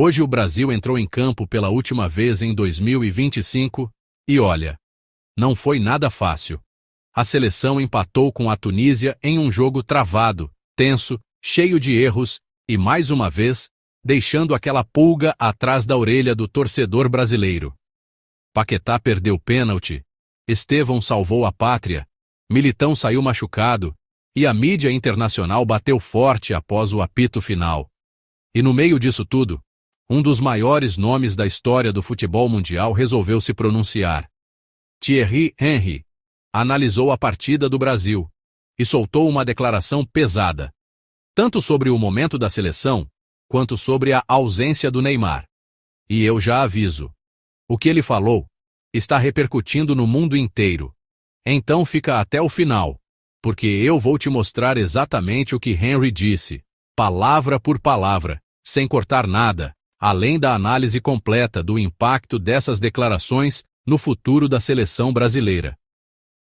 Hoje o Brasil entrou em campo pela última vez em 2025 e olha, não foi nada fácil. A seleção empatou com a Tunísia em um jogo travado, tenso, cheio de erros e, mais uma vez, deixando aquela pulga atrás da orelha do torcedor brasileiro. Paquetá perdeu pênalti, Estevão salvou a pátria, Militão saiu machucado e a mídia internacional bateu forte após o apito final. E no meio disso tudo, um dos maiores nomes da história do futebol mundial resolveu se pronunciar. Thierry Henry analisou a partida do Brasil e soltou uma declaração pesada, tanto sobre o momento da seleção, quanto sobre a ausência do Neymar. E eu já aviso, o que ele falou está repercutindo no mundo inteiro. Então fica até o final, porque eu vou te mostrar exatamente o que Henry disse, palavra por palavra, sem cortar nada, além da análise completa do impacto dessas declarações no futuro da seleção brasileira.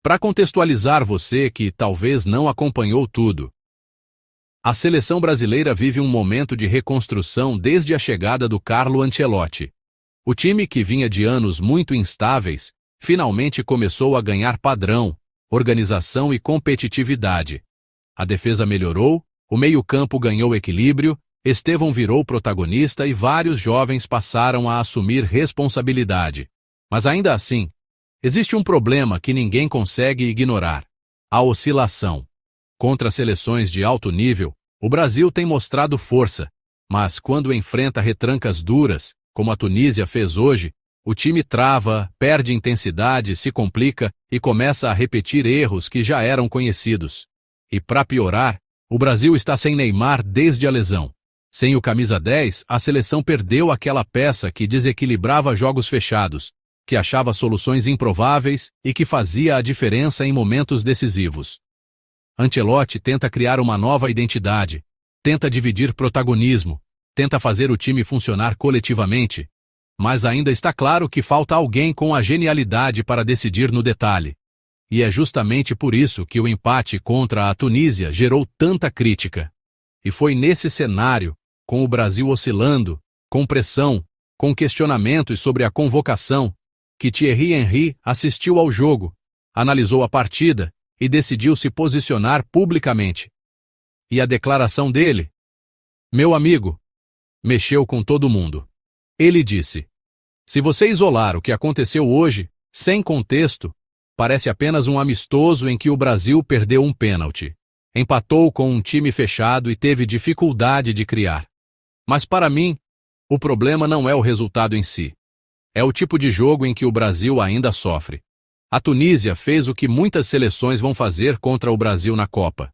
Para contextualizar você que talvez não acompanhou tudo, a seleção brasileira vive um momento de reconstrução desde a chegada do Carlo Ancelotti. O time que vinha de anos muito instáveis, finalmente começou a ganhar padrão, organização e competitividade. A defesa melhorou, o meio-campo ganhou equilíbrio, Estevão virou protagonista e vários jovens passaram a assumir responsabilidade. Mas ainda assim, existe um problema que ninguém consegue ignorar: a oscilação. Contra seleções de alto nível, o Brasil tem mostrado força, mas quando enfrenta retrancas duras, como a Tunísia fez hoje, o time trava, perde intensidade, se complica e começa a repetir erros que já eram conhecidos. E para piorar, o Brasil está sem Neymar desde a lesão. Sem o camisa 10, a seleção perdeu aquela peça que desequilibrava jogos fechados, que achava soluções improváveis e que fazia a diferença em momentos decisivos. Ancelotti tenta criar uma nova identidade, tenta dividir protagonismo, tenta fazer o time funcionar coletivamente, mas ainda está claro que falta alguém com a genialidade para decidir no detalhe. E é justamente por isso que o empate contra a Tunísia gerou tanta crítica. E foi nesse cenário, com o Brasil oscilando, com pressão, com questionamentos sobre a convocação, que Thierry Henry assistiu ao jogo, analisou a partida e decidiu se posicionar publicamente. E a declaração dele? Meu amigo, mexeu com todo mundo. Ele disse: se você isolar o que aconteceu hoje, sem contexto, parece apenas um amistoso em que o Brasil perdeu um pênalti. Empatou com um time fechado e teve dificuldade de criar. Mas para mim, o problema não é o resultado em si. É o tipo de jogo em que o Brasil ainda sofre. A Tunísia fez o que muitas seleções vão fazer contra o Brasil na Copa.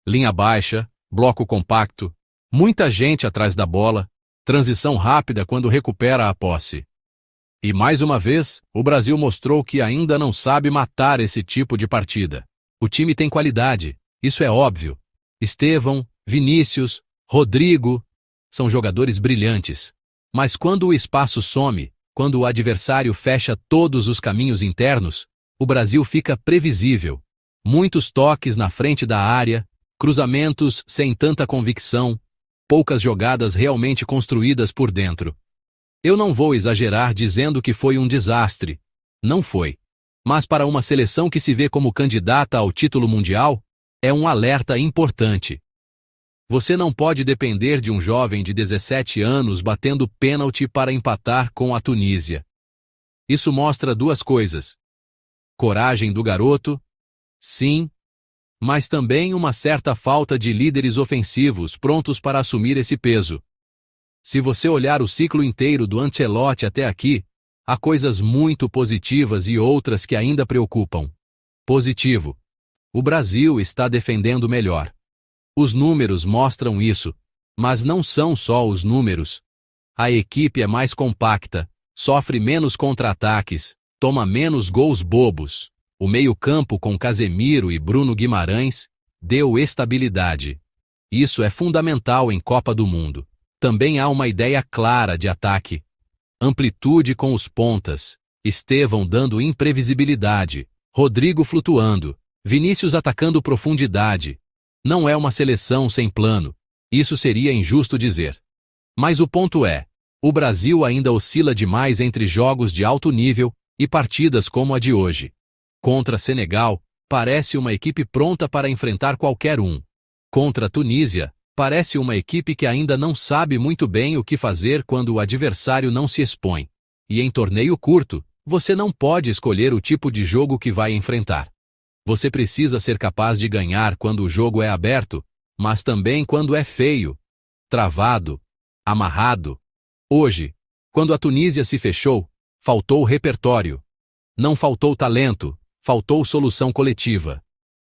Linha baixa, bloco compacto, muita gente atrás da bola, transição rápida quando recupera a posse. E mais uma vez, o Brasil mostrou que ainda não sabe matar esse tipo de partida. O time tem qualidade, isso é óbvio. Estevão, Vinícius, Rodrigo são jogadores brilhantes. Mas quando o espaço some, quando o adversário fecha todos os caminhos internos, o Brasil fica previsível. Muitos toques na frente da área, cruzamentos sem tanta convicção, poucas jogadas realmente construídas por dentro. Eu não vou exagerar dizendo que foi um desastre. Não foi. Mas para uma seleção que se vê como candidata ao título mundial, é um alerta importante. Você não pode depender de um jovem de 17 anos batendo pênalti para empatar com a Tunísia. Isso mostra duas coisas. Coragem do garoto, sim, mas também uma certa falta de líderes ofensivos prontos para assumir esse peso. Se você olhar o ciclo inteiro do Ancelotti até aqui, há coisas muito positivas e outras que ainda preocupam. Positivo: o Brasil está defendendo melhor. Os números mostram isso, mas não são só os números. A equipe é mais compacta, sofre menos contra-ataques, toma menos gols bobos. O meio-campo com Casemiro e Bruno Guimarães deu estabilidade. Isso é fundamental em Copa do Mundo. Também há uma ideia clara de ataque. Amplitude com os pontas, Estevão dando imprevisibilidade, Rodrigo flutuando, Vinícius atacando profundidade. Não é uma seleção sem plano, isso seria injusto dizer. Mas o ponto é, O Brasil ainda oscila demais entre jogos de alto nível e partidas como a de hoje. Contra Senegal, parece uma equipe pronta para enfrentar qualquer um. Contra Tunísia, parece uma equipe que ainda não sabe muito bem o que fazer quando o adversário não se expõe. E em torneio curto, você não pode escolher o tipo de jogo que vai enfrentar. Você precisa ser capaz de ganhar quando o jogo é aberto, mas também quando é feio, travado, amarrado. Hoje, quando a Tunísia se fechou, faltou repertório. Não faltou talento, faltou solução coletiva.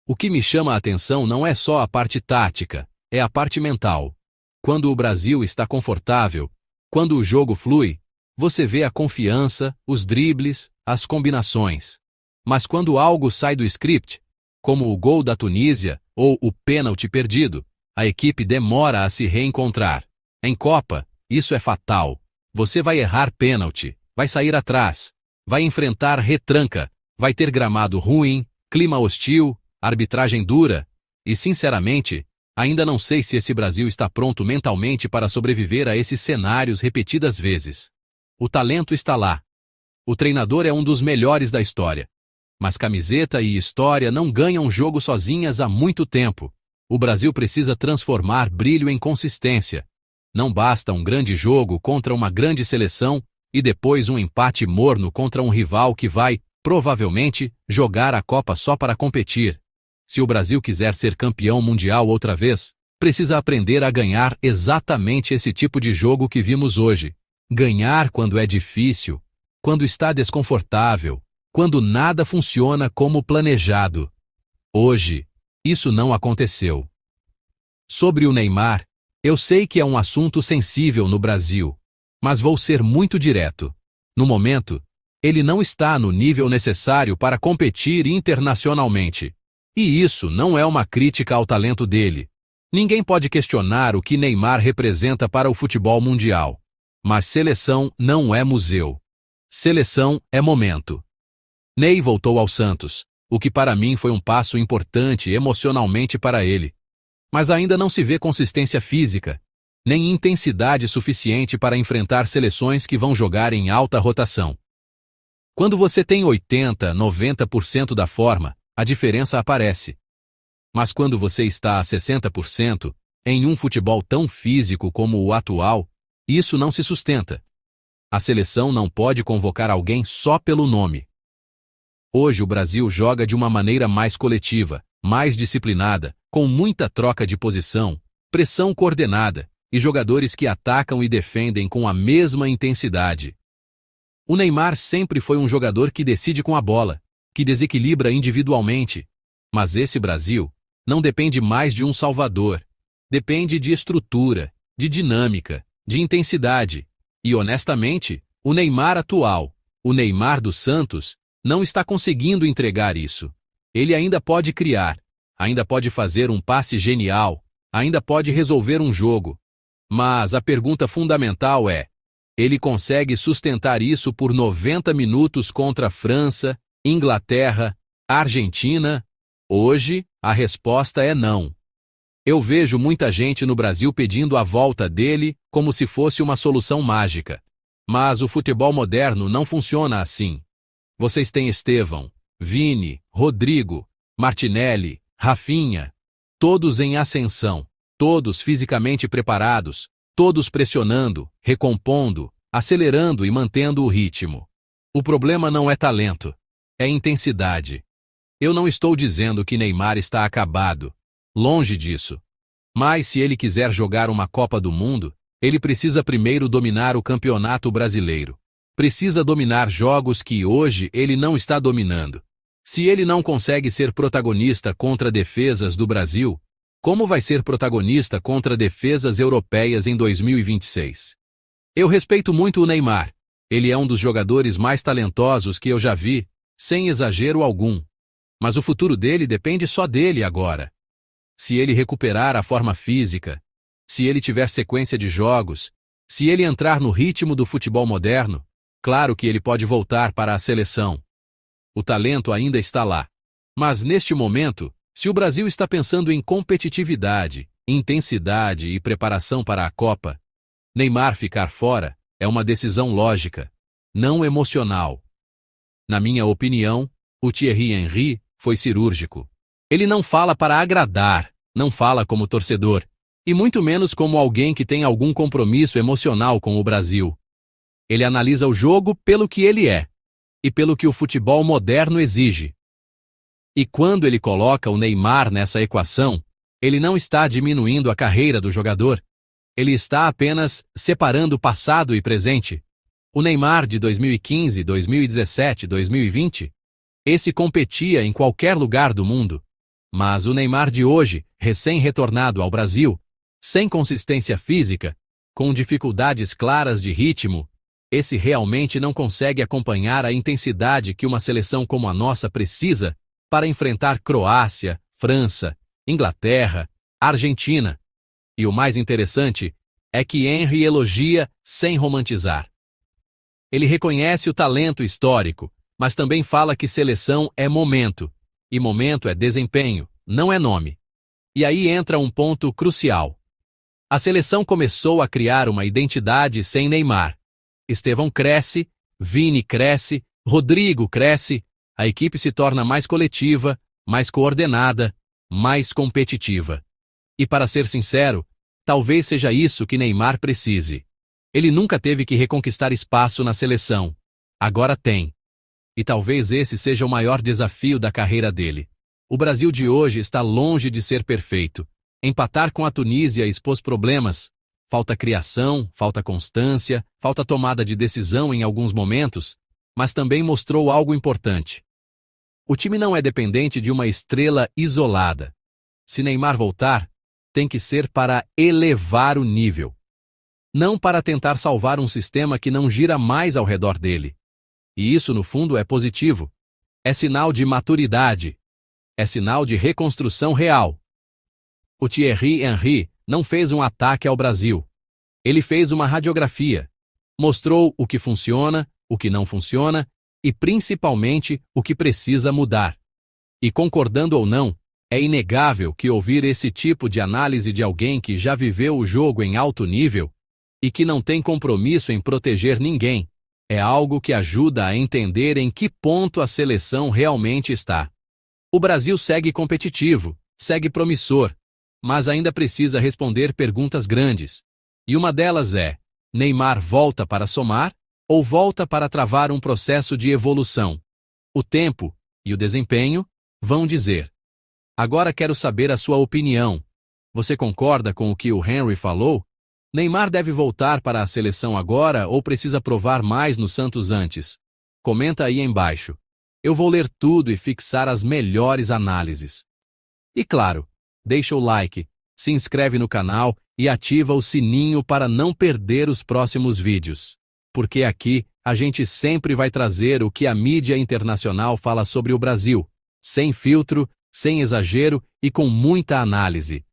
O que me chama a atenção não é só a parte tática, é a parte mental. Quando o Brasil está confortável, quando o jogo flui, você vê a confiança, os dribles, as combinações. Mas quando algo sai do script, como o gol da Tunísia ou o pênalti perdido, a equipe demora a se reencontrar. Em Copa, isso é fatal. Você vai errar pênalti, vai sair atrás, vai enfrentar retranca, vai ter gramado ruim, clima hostil, arbitragem dura. E, sinceramente, ainda não sei se esse Brasil está pronto mentalmente para sobreviver a esses cenários repetidas vezes. O talento está lá. O treinador é um dos melhores da história. Mas camiseta e história não ganham jogo sozinhas há muito tempo. O Brasil precisa transformar brilho em consistência. Não basta um grande jogo contra uma grande seleção e depois um empate morno contra um rival que vai, provavelmente, jogar a Copa só para competir. Se o Brasil quiser ser campeão mundial outra vez, precisa aprender a ganhar exatamente esse tipo de jogo que vimos hoje. Ganhar quando é difícil, quando está desconfortável, quando nada funciona como planejado. Hoje, isso não aconteceu. Sobre o Neymar, eu sei que é um assunto sensível no Brasil, mas vou ser muito direto. No momento, ele não está no nível necessário para competir internacionalmente. E isso não é uma crítica ao talento dele. Ninguém pode questionar o que Neymar representa para o futebol mundial. Mas seleção não é museu. Seleção é momento. Ney voltou ao Santos, o que para mim foi um passo importante emocionalmente para ele. Mas ainda não se vê consistência física, nem intensidade suficiente para enfrentar seleções que vão jogar em alta rotação. Quando você tem 80, 90% da forma, a diferença aparece. Mas quando você está a 60%, em um futebol tão físico como o atual, isso não se sustenta. A seleção não pode convocar alguém só pelo nome. Hoje o Brasil joga de uma maneira mais coletiva, mais disciplinada, com muita troca de posição, pressão coordenada e jogadores que atacam e defendem com a mesma intensidade. O Neymar sempre foi um jogador que decide com a bola, que desequilibra individualmente. Mas esse Brasil não depende mais de um salvador. Depende de estrutura, de dinâmica, de intensidade. E honestamente, o Neymar atual, o Neymar do Santos, não está conseguindo entregar isso. Ele ainda pode criar, ainda pode fazer um passe genial, ainda pode resolver um jogo. Mas a pergunta fundamental é: ele consegue sustentar isso por 90 minutos contra França, Inglaterra, Argentina? Hoje, a resposta é não. Eu vejo muita gente no Brasil pedindo a volta dele como se fosse uma solução mágica. Mas o futebol moderno não funciona assim. Vocês têm Estevão, Vini, Rodrigo, Martinelli, Rafinha, todos em ascensão, todos fisicamente preparados, todos pressionando, recompondo, acelerando e mantendo o ritmo. O problema não é talento, é intensidade. Eu não estou dizendo que Neymar está acabado, longe disso. Mas se ele quiser jogar uma Copa do Mundo, ele precisa primeiro dominar o Campeonato Brasileiro. Precisa dominar jogos que hoje ele não está dominando. Se ele não consegue ser protagonista contra defesas do Brasil, como vai ser protagonista contra defesas europeias em 2026? Eu respeito muito o Neymar. Ele é um dos jogadores mais talentosos que eu já vi, sem exagero algum. Mas o futuro dele depende só dele agora. Se ele recuperar a forma física, se ele tiver sequência de jogos, se ele entrar no ritmo do futebol moderno, claro que ele pode voltar para a seleção. O talento ainda está lá. Mas neste momento, se o Brasil está pensando em competitividade, intensidade e preparação para a Copa, Neymar ficar fora É uma decisão lógica, não emocional. Na minha opinião, o Thierry Henry foi cirúrgico. Ele não fala para agradar, não fala como torcedor, e muito menos como alguém que tem algum compromisso emocional com o Brasil. Ele analisa o jogo pelo que ele é, e pelo que o futebol moderno exige. E quando ele coloca o Neymar nessa equação, ele não está diminuindo a carreira do jogador, ele está apenas separando passado e presente. O Neymar de 2015, 2017, 2020, esse competia em qualquer lugar do mundo. Mas o Neymar de hoje, recém-retornado ao Brasil, sem consistência física, com dificuldades claras de ritmo, esse realmente não consegue acompanhar a intensidade que uma seleção como a nossa precisa para enfrentar Croácia, França, Inglaterra, Argentina. E o mais interessante é que Henry elogia sem romantizar. Ele reconhece o talento histórico, mas também fala que seleção é momento, e momento é desempenho, não é nome. E aí entra um ponto crucial. A seleção começou a criar uma identidade sem Neymar. Estevão cresce, Vini cresce, Rodrigo cresce, a equipe se torna mais coletiva, mais coordenada, mais competitiva. E para ser sincero, talvez seja isso que Neymar precise. Ele nunca teve que reconquistar espaço na seleção. Agora tem. E talvez esse seja o maior desafio da carreira dele. O Brasil de hoje está longe de ser perfeito. Empatar com a Tunísia expôs problemas. Falta criação, falta constância, falta tomada de decisão em alguns momentos, mas também mostrou algo importante. O time não é dependente de uma estrela isolada. Se Neymar voltar, tem que ser para elevar o nível. Não para tentar salvar um sistema que não gira mais ao redor dele. E isso, no fundo, é positivo. É sinal de maturidade. É sinal de reconstrução real. O Thierry Henry não fez um ataque ao Brasil. Ele fez uma radiografia. Mostrou o que funciona, o que não funciona e, principalmente, o que precisa mudar. E concordando ou não, é inegável que ouvir esse tipo de análise de alguém que já viveu o jogo em alto nível e que não tem compromisso em proteger ninguém, é algo que ajuda a entender em que ponto a seleção realmente está. O Brasil segue competitivo, segue promissor, mas ainda precisa responder perguntas grandes. E uma delas é: Neymar volta para somar ou volta para travar um processo de evolução? O tempo e o desempenho vão dizer. Agora quero saber a sua opinião. Você concorda com o que o Henry falou? Neymar deve voltar para a seleção agora ou precisa provar mais no Santos antes? Comenta aí embaixo. Eu vou ler tudo e fixar as melhores análises. E claro, deixa o like, se inscreve no canal e ativa o sininho para não perder os próximos vídeos. Porque aqui a gente sempre vai trazer o que a mídia internacional fala sobre o Brasil, sem filtro, sem exagero e com muita análise.